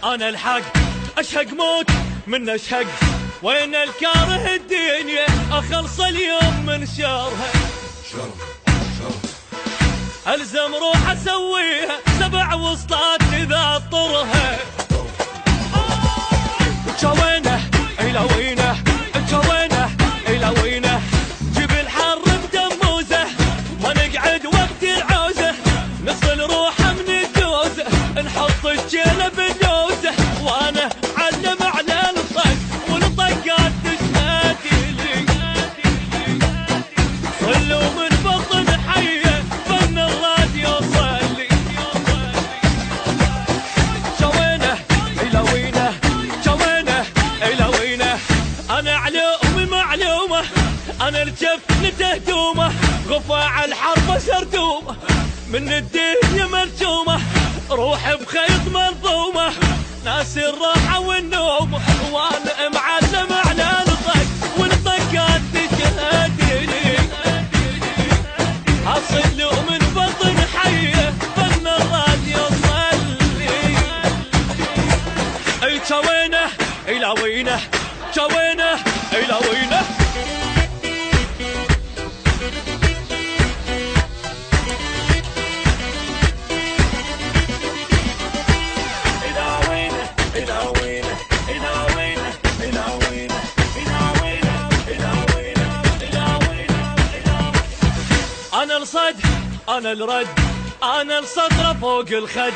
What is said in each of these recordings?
انا الحق اشهق موت من اشهق، وين الكاره الدنيا اخلص اليوم من شرها. الزم روح اسويها 7 وسطات اذا اضطرها. جوينه الى وينه، جوينه الى وينه، جيب الحر بدموزه ما نقعد وقت العوزه، نصل روحه من الجوزه نحط الجيله باللوزه، وانا علم على الطق والطقات تشهد لي، صلوا من بطن حيه فن الراديو صلي. جوينه الى وينه، جوينه الى وينه، انا علومي معلومه، انا الجفن تهدومه، غفاع الحرب سردومه، من الدنيا مرجومه، روح بخيط منظومه، ناس الراحه والنوم، وانا معلم على الطق والطقات تشهد لي، اصل من بطن حيه فن الراديو صلي. جوينه الى وينه، جوينه الى وينه. انا الصد انا الرد، انا الصدر فوق الخد،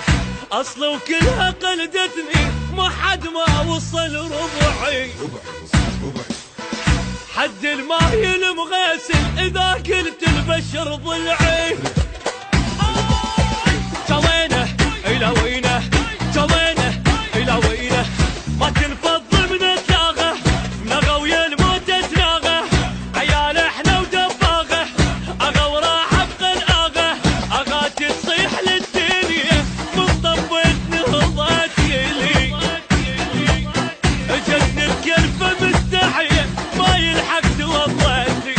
اصل وكلها قلدتني ما حد ما وصل ربعي، حد الماي المغسل اذا قلت البشر ضلعي. جوينه الى وينه، جوينه الى وينه، ما تنفض من الداغه، نغى ويا الموت تناغه، عيال احنا ودباغه، اغا وراح بقن اغا، اغا تصيح للدنيا من طبت نهضت يلي، جتني الكلفه مستحيه ما يلحق توضتي.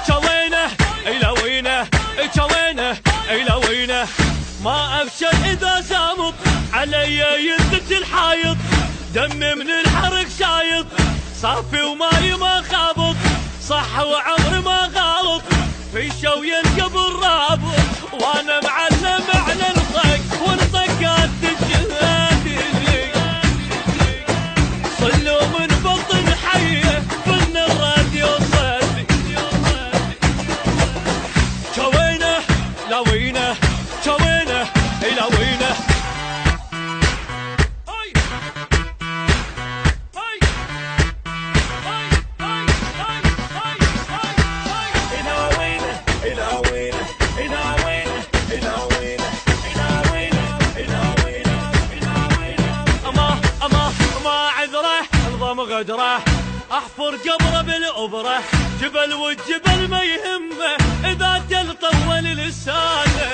جوينه الى وينه، جوينه الى وينه، ما ابشر اذا سامط علي يثبت الحايط، دمي من الحرق شايط، صافي وماي ما خابط، صح وعمر ما غلط، في شوي القبر رابط، وانا معلم على الطق والطقات تشهد لي، صلوا من بطن حيه فن الراديو صلي. جوينه لا وينه، جوينه الى وينه. غدره احفر قبره بالابره، جبل والجبل ما يهمه اذا تلطول لسانه،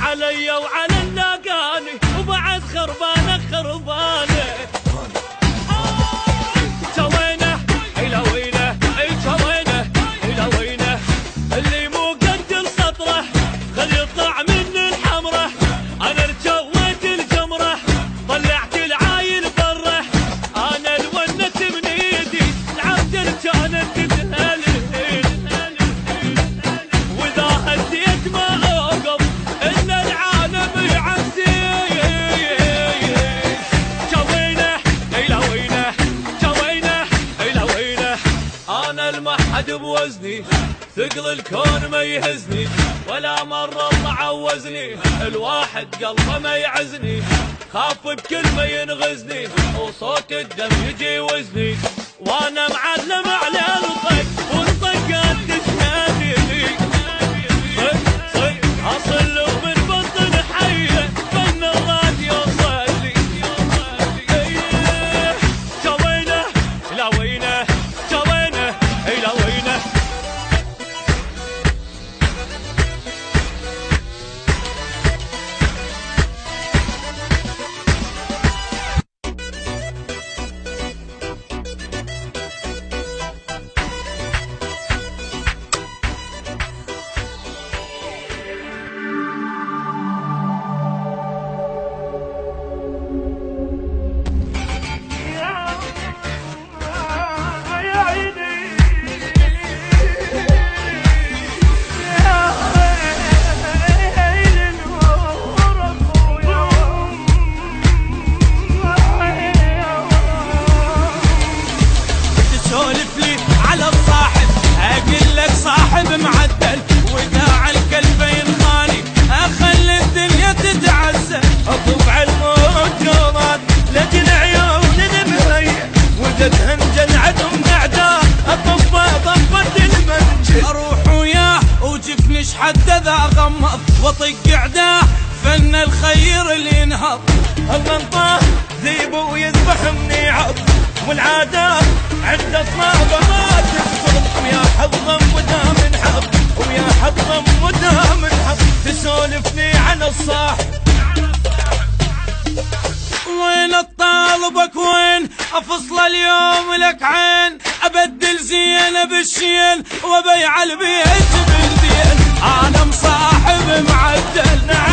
علي وعلى اللاقاني وبعد خربانه خربانه. جوينه الى وينه، جوينه الى وينه، اللي مو قد سطره خل يطلع من الحمره، انا رجويت الجمره طلعت العايل بره، انا الونت من ايدي العبد كانت تتهلل، واذا هديت ما اوقف ان العالم يعزي. جوينه الى وينه، جوينه الى وينه، انا المحد بوزني ثقل الكون ما يهزني، ولا مرة الله عوزني، الواحد قلبه ما يعزني، خاف بكلمة ينغزني، وصوت الدم يجي وزني، وانا معلم على الطق والطقات تشهد لي، اصل من بطن حيه فن الراديو صلي. جوينه الى وينه، جوينه الى وينه. الله انطاه ذيب ويذبحني عض، والعادة عند صعبة ما تنفض، ويا حظا مدام حظ، ويا حظا مدام حظ، تسولفني عن الصاحب وين اطالبك وين افصل اليوم لك عين، ابدل زين بالشين وبيع البيت بالبين، انا مصاحب معدل.